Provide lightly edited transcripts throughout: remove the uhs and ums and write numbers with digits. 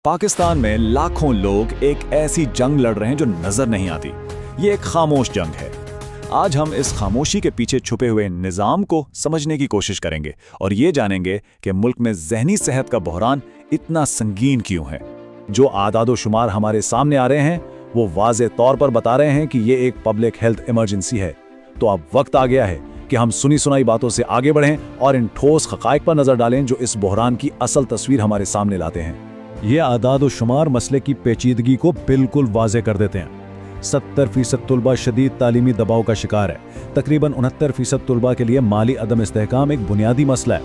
पाकिस्तान में लाखों लोग एक ऐसी जंग लड़ रहे हैं जो नजर नहीं आती। ये एक खामोश जंग है। आज हम इस खामोशी के पीछे छुपे हुए निज़ाम को समझने की कोशिश करेंगे और ये जानेंगे कि मुल्क में ज़हनी सेहत का बहरान इतना संगीन क्यों है। जो आदाद व शुमार हमारे सामने आ रहे हैं वो वाज़े तौर पर बता रहे हैं कि ये एक पब्लिक हेल्थ इमरजेंसी है। तो अब वक्त आ गया है कि हम सुनी सुनाई बातों से आगे बढ़ें और इन ठोस हक़ाइक़ पर नज़र डालें जो इस बहरान की असल तस्वीर हमारे सामने लाते हैं। ये आदाद व शुमार मसले की पेचीदगी को बिल्कुल वाज़े कर देते हैं। 70% तलबा शदीद तालीमी दबाव का शिकार है। तकरीबन 69% तलबा के लिए माली अदम इस्तेहकाम एक बुनियादी मसला है।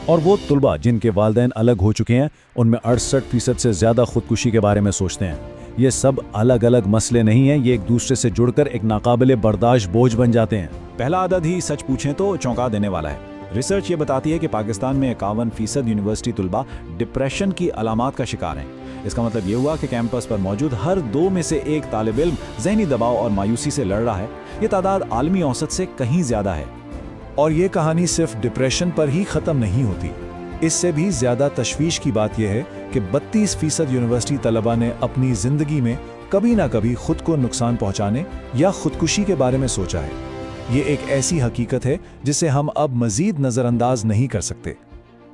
और वो तलबा जिनके वालिदैन अलग हो चुके हैं उनमें 68% से ज़्यादा खुदकुशी के बारे में सोचते हैं। ये सब अलग अलग मसले नहीं हैं, ये एक दूसरे से जुड़कर एक नाकाबिले बर्दाश्त बोझ बन जाते हैं। पहला आदद ही सच पूछें तो चौंका देने वाला है। रिसर्च ये बताती है कि पाकिस्तान में 51% यूनिवर्सिटी तलबा डिप्रेशन की अलामात का शिकार हैं। इसका मतलब ये हुआ कि कैंपस पर मौजूद हर 2 में से 1 तालिब इल्म ज़हनी दबाव और मायूसी से लड़ रहा है। ये तादाद आलमी औसत से कहीं ज़्यादा है। और ये कहानी सिर्फ डिप्रेशन पर ही ख़त्म नहीं होती। इससे भी ज़्यादा तशवीश की बात यह है कि 32% यूनिवर्सिटी तलबा ने अपनी ज़िंदगी में कभी ना कभी खुद को नुकसान पहुंचाने या खुदकुशी के बारे में सोचा है। ये एक ऐसी हकीकत है जिसे हम अब मज़ीद नज़रअंदाज नहीं कर सकते।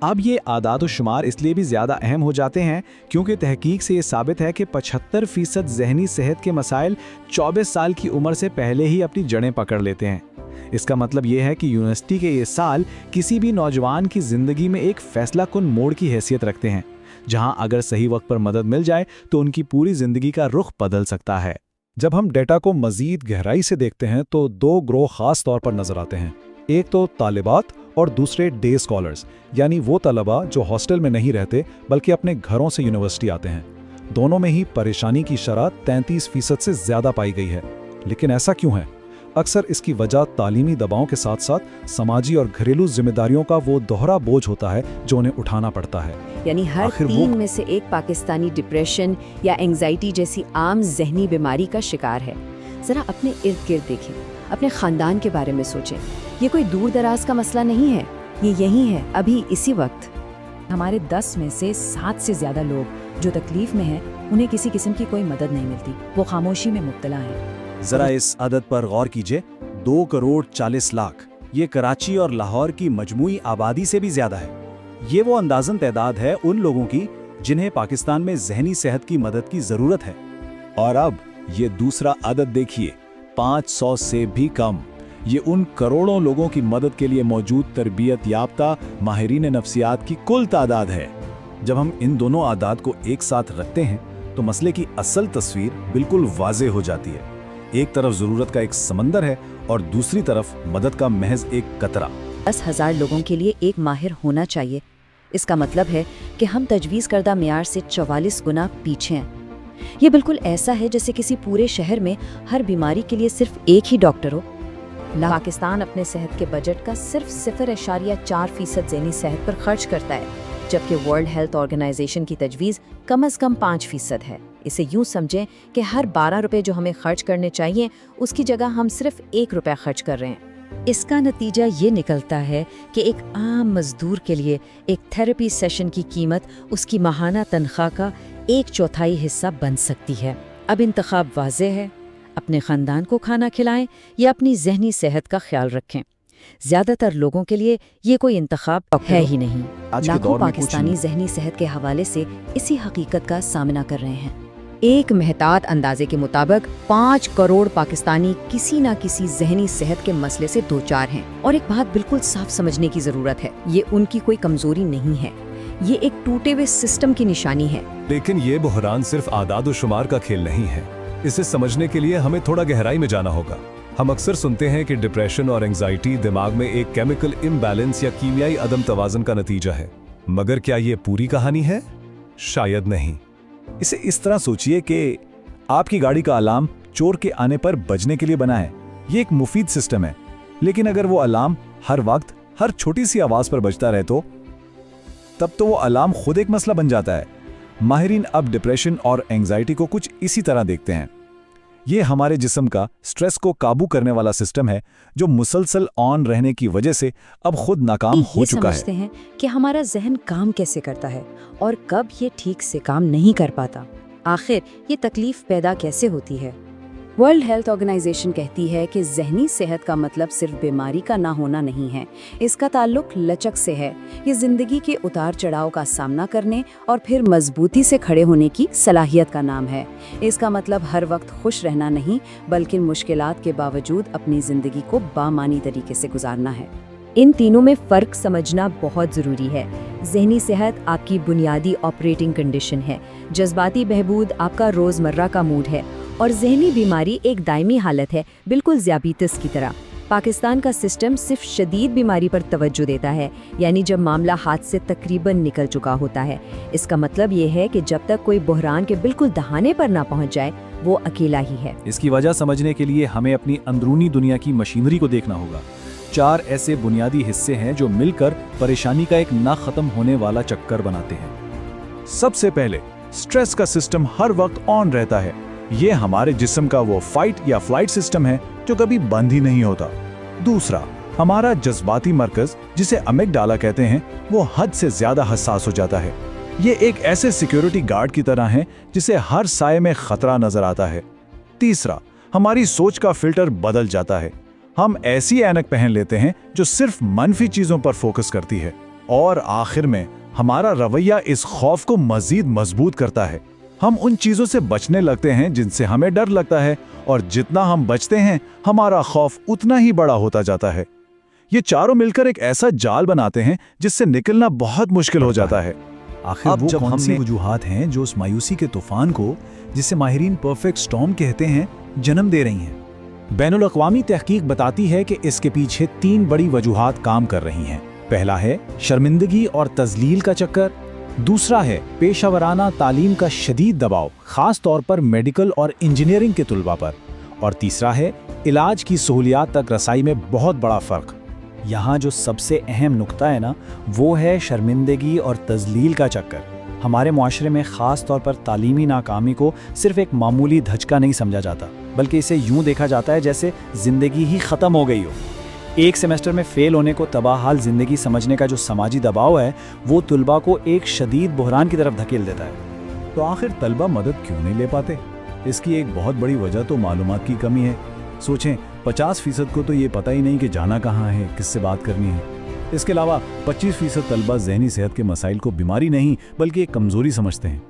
अब ये आदाद व शुमार इसलिए भी ज़्यादा अहम हो जाते हैं क्योंकि तहकीक से ये साबित है कि 75% ज़हनी सेहत के मसाइल 24 साल की उम्र से पहले ही अपनी जड़ें पकड़ लेते हैं। इसका मतलब ये है कि यूनिवर्सिटी के ये साल किसी भी नौजवान की ज़िंदगी में एक फैसला कुन मोड़ की हैसियत रखते हैं, जहां अगर सही वक्त पर मदद मिल जाए तो उनकी पूरी ज़िंदगी का रुख बदल सकता है। जब हम डेटा को मज़ीद गहराई से देखते हैं तो 2 ग्रोह ख़ास तौर पर नज़र आते हैं। एक तो तालिबात और दूसरे डे स्कॉलर्स, यानी वो तलबा जो हॉस्टल में नहीं रहते बल्कि अपने घरों से यूनिवर्सिटी आते हैं। दोनों में ही परेशानी की शरह 33% से ज़्यादा पाई गई है। लेकिन ऐसा क्यों है? अक्सर इसकी वजह तालीमी दबाव के साथ साथ समाजी और घरेलू जिम्मेदारियों का वो दोहरा बोझ होता है जो उन्हें उठाना पड़ता है। यानी हर 3 में से 1 पाकिस्तानी डिप्रेशन या एंग्जाइटी जैसी आम जहनी बीमारी का शिकार है। ज़रा अपने इर्द गिर्द देखें, अपने ख़ानदान के बारे में सोचें। ये कोई दूर दराज का मसला नहीं है, ये यही है अभी इसी वक्त। हमारे 10 में से 7 से ज़्यादा लोग जो तकलीफ में हैं उन्हें किसी किस्म की कोई मदद नहीं मिलती, वो खामोशी में मुब्तला हैं। जरा इस आदत पर गौर कीजिए, 2 करोड़ 40 लाख। ये कराची और लाहौर की मजमूई आबादी से भी ज्यादा है। ये वो अंदाज़न तादाद है उन लोगों की जिन्हें पाकिस्तान में ज़हनी सेहत की मदद की ज़रूरत है। और अब ये दूसरा आदत देखिए, 500 से भी कम। ये उन करोड़ों लोगों की मदद के लिए मौजूद तरबियत याफ्ता माहिरीन नफ्सियात की कुल तादाद है। जब हम इन दोनों आदाद को एक साथ रखते हैं तो मसले की असल तस्वीर बिल्कुल वाज़े हो जाती है। एक तरफ ज़रूरत का एक समंदर है और दूसरी तरफ मदद का महज एक कतरा। 10,000 लोगों के लिए एक माहिर होना चाहिए। इसका मतलब है कि हम तजवीज़ करदा मियार से 44 गुना पीछे हैं। ये बिल्कुल ऐसा है जैसे किसी पूरे शहर में हर बीमारी के लिए सिर्फ एक ही डॉक्टर हो। पाकिस्तान अपने सेहत के बजट का सिर्फ 0.4% ज़हनी सेहत पर खर्च करता है, जबकि वर्ल्ड हेल्थ ऑर्गेनाइजेशन की तजवीज़ कम से कम 5% है। इसे यूं समझें कि हर 12 रुपए जो हमें खर्च करने चाहिए उसकी जगह हम सिर्फ 1 रुपया खर्च कर रहे हैं। इसका नतीजा ये निकलता है कि एक आम मजदूर के लिए एक थेरेपी सेशन की कीमत उसकी माहाना तनख्वाह का 1/4 हिस्सा बन सकती है। अब इंतखाब वाज़ेह है, अपने ख़ानदान को खाना खिलाएं या अपनी ज़हनी सेहत का ख्याल रखें। ज़्यादातर लोगों के लिए ये कोई इंतखाब है ही नहीं। लाखों पाकिस्तानी ज़हनी सेहत के हवाले से इसी हकीकत का सामना कर रहे हैं। एक महतात अंदाजे के मुताबिक 5 करोड़ पाकिस्तानी किसी न किसी ज़हनी सेहत के मसले से दो चार हैं। और एक बात बिल्कुल साफ समझने की ज़रूरत है, ये उनकी कोई कमज़ोरी नहीं है, ये एक टूटे हुए सिस्टम की निशानी है। लेकिन ये बहरान सिर्फ आदाद व शुमार का खेल नहीं है। इसे समझने के लिए हमें थोड़ा गहराई में जाना होगा। हम अक्सर सुनते हैं कि डिप्रेशन और एंग्जाइटी दिमाग में एक केमिकल इम्बैलेंस या कीमियाई अदम तवाज़ुन का नतीजा है। मगर क्या ये पूरी कहानी है? शायद नहीं। इसे इस तरह सोचिए कि आपकी गाड़ी का अलार्म चोर के आने पर बजने के लिए बना है। ये एक मुफीद सिस्टम है, लेकिन अगर वो अलार्म हर वक्त हर छोटी सी आवाज़ पर बजता रहे तब तो वो अलार्म खुद एक मसला बन जाता है। माहिरीन अब डिप्रेशन और एंग्जाइटी को कुछ इसी तरह देखते हैं। ये हमारे जिस्म का स्ट्रेस को काबू करने वाला सिस्टम है जो मुसलसल ऑन रहने की वजह से अब खुद नाकाम हो चुका समझते है। हैं कि हमारा जहन काम कैसे करता है और कब ये ठीक से काम नहीं कर पाता। आखिर ये तकलीफ पैदा कैसे होती है? वर्ल्ड हेल्थ ऑर्गेनाइजेशन कहती है कि जहनी सेहत का मतलब सिर्फ बीमारी का ना होना नहीं है, इसका ताल्लुक लचक से है। ये जिंदगी के उतार चढ़ाव का सामना करने और फिर मजबूती से खड़े होने की सलाहियत का नाम है। इसका मतलब हर वक्त खुश रहना नहीं, बल्कि मुश्किलात के बावजूद अपनी जिंदगी को बामानी तरीके से गुजारना है। इन तीनों में फ़र्क समझना बहुत ज़रूरी है। ज़हनी सेहत आपकी बुनियादी ऑपरेटिंग कंडीशन है, जज्बाती बहबूद आपका रोज़मर्रा का मूड है, और ज़हनी बीमारी एक दायमी हालत है, बिल्कुल ज़ियाबीतिस की तरह। पाकिस्तान का सिस्टम सिर्फ शदीद बीमारी पर तवज्जो देता है, यानी जब मामला हाथ से तकरीबन निकल चुका होता है। इसका मतलब ये है कि जब तक कोई बहरान के बिल्कुल दहाने पर ना पहुंच जाए, वो अकेला ही है। इसकी वजह समझने के लिए हमें अपनी अंदरूनी दुनिया की मशीनरी को देखना होगा। 4 ऐसे बुनियादी हिस्से हैं जो मिलकर परेशानी का एक ना खत्म होने वाला चक्कर बनाते हैं। सबसे पहले स्ट्रेस का सिस्टम हर वक्त ऑन रहता है। ये हमारे जिस्म का वो फाइट या फ्लाइट सिस्टम है जो कभी बंद ही नहीं होता। दूसरा, हमारा जज्बाती मरकज जिसे अमिगडाला कहते हैं, वो हद से ज्यादा हसास हो जाता है। ये एक ऐसे सिक्योरिटी गार्ड की तरह है जिसे हर साये में खतरा नजर आता है। तीसरा, हमारी सोच का फिल्टर बदल जाता है। हम ऐसी ऐनक पहन लेते हैं जो सिर्फ मनफी चीजों पर फोकस करती है। और आखिर में हमारा रवैया इस खौफ को मजीद मजबूत करता है। हम उन चीजों से बचने लगते हैं जिनसे हमें डर लगता है, और जितना हम बचते हैं हमारा खौफ उतना ही बड़ा होता जाता है। ये चारों मिलकर एक ऐसा जाल बनाते हैं जिससे निकलना बहुत मुश्किल हो जाता है। आखिर अब वो जब कौन सी हमने- वजूहात हैं जो उस मायूसी के तूफान को, जिसे माहिरीन परफेक्ट स्टॉर्म कहते हैं, जन्म दे रही हैं? बैनुल अक़वामी तहकीक बताती है कि इसके पीछे 3 बड़ी वजूहात काम कर रही हैं। पहला है शर्मिंदगी और तजलील का चक्कर, दूसरा है पेशावराना तालीम का शदीद दबाव, ख़ास तौर पर मेडिकल और इंजीनियरिंग के तुलबा पर, और तीसरा है इलाज की सहूलियात तक रसाई में बहुत बड़ा फ़र्क। यहाँ जो सबसे अहम नुक्ता है ना, वो है शर्मिंदगी और तजलील का चक्कर। हमारे मुआशरे में ख़ास तौर पर तालीमी नाकामी को सिर्फ एक मामूली धचका नहीं समझा जाता, बल्कि इसे यूं देखा जाता है जैसे ज़िंदगी ही ख़त्म हो गई हो। एक सेमेस्टर में फ़ेल होने को तबाहाल ज़िंदगी समझने का जो समाजी दबाव है, वो तुलबा को एक शदीद बहरान की तरफ धकेल देता है। तो आखिर तलबा मदद क्यों नहीं ले पाते? इसकी एक बहुत बड़ी वजह तो मालूमात की कमी है। सोचें, 50% को तो ये पता ही नहीं कि जाना कहाँ है, किससे बात करनी है। इसके अलावा 25% तलबा ज़हनी सेहत के मसाइल को बीमारी नहीं बल्कि एक कमज़ोरी समझते हैं।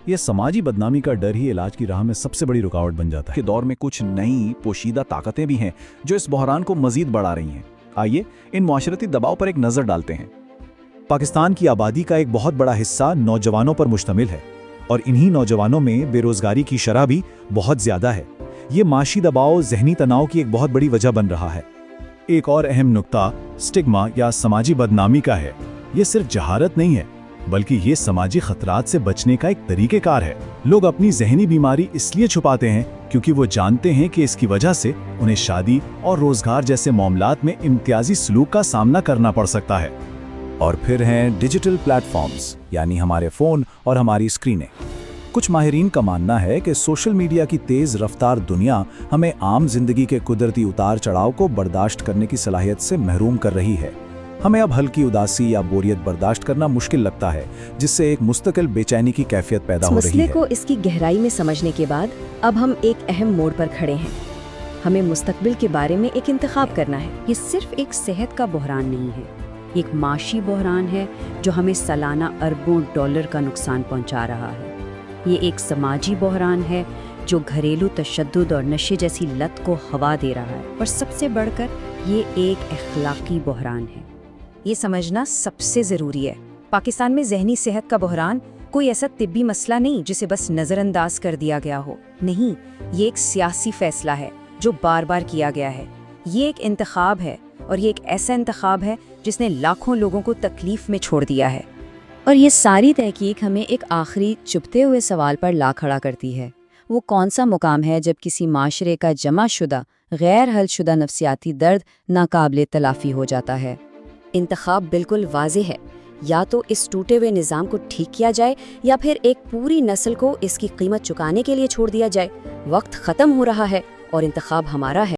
यह समाजी बदनामी का डर ही इलाज की राह में सबसे बड़ी रुकावट बन जाता है। के दौर में कुछ नई पोशीदा ताकतें भी हैं जो इस बहरान को मजीद बढ़ा रही हैं। आइए इन माशरती दबाव पर एक नज़र डालते हैं। पाकिस्तान की आबादी का एक बहुत बड़ा हिस्सा नौजवानों पर मुश्तमिल है, और इन्हीं नौजवानों में बेरोजगारी की शरह भी बहुत ज़्यादा है। ये माशी दबाव जहनी तनाव की एक बहुत बड़ी वजह बन रहा है। एक और अहम नुक्ता स्टिग्मा या समाजी बदनामी का है। ये सिर्फ जहारत नहीं है, बल्कि ये समाजी खतरात से बचने का एक तरीक़ेकार है। लोग अपनी जहनी बीमारी इसलिए छुपाते हैं क्योंकि वो जानते हैं कि इसकी वजह से उन्हें शादी और रोजगार जैसे मामलात में इम्तियाजी सलूक का सामना करना पड़ सकता है। और फिर हैं डिजिटल प्लेटफॉर्म्स, यानी हमारे फ़ोन और हमारी स्क्रीनें। कुछ माहिरीन का मानना है कि सोशल मीडिया की तेज़ रफ्तार दुनिया हमें आम जिंदगी के कुदरती उतार चढ़ाव को बर्दाश्त करने की सलाहियत से महरूम कर रही है। हमें अब हल्की उदासी या बोरियत बर्दाश्त करना मुश्किल लगता है, जिससे एक मुस्तकिल बेचैनी की कैफियत पैदा हो रही मसले है। को इसकी गहराई में समझने के बाद अब हम एक अहम मोड़ पर खड़े हैं। हमें मुस्तकबिल के बारे में एक इंतखाब करना है। ये सिर्फ एक सेहत का बहरान नहीं है, एक माशी बहरान है जो हमें सालाना अरबों डॉलर का नुकसान पहुंचा रहा है। ये एक समाजी बहरान है जो घरेलू तशद्दुद और नशे जैसी लत को हवा दे रहा है, और सबसे बढ़कर ये एक अखलाकी बहरान है। ये समझना सबसे ज़रूरी है। पाकिस्तान में जहनी सेहत का बहरान कोई ऐसा तिब्बी मसला नहीं जिसे बस नज़रअंदाज कर दिया गया हो। नहीं, ये एक सियासी फैसला है जो बार बार किया गया है। ये एक इंतखाब है, और ये एक ऐसा इंतखाब है जिसने लाखों लोगों को तकलीफ में छोड़ दिया है। और ये सारी तहकीक हमें एक आखिरी चुभते हुए सवाल पर ला खड़ा करती है। वो कौन सा मुकाम है जब किसी माशरे का जमा शुदा गैर हल शुदा नफसियाती दर्द नाकाबिले तलाफ़ी हो जाता है? इंतखाब बिल्कुल वाज़ेह है। یا تو اس ٹوٹے ہوئے نظام کو ٹھیک کیا جائے یا پھر ایک پوری نسل کو اس کی قیمت چکانے کے لیے چھوڑ دیا جائے۔ وقت ختم ہو رہا ہے اور انتخاب ہمارا ہے۔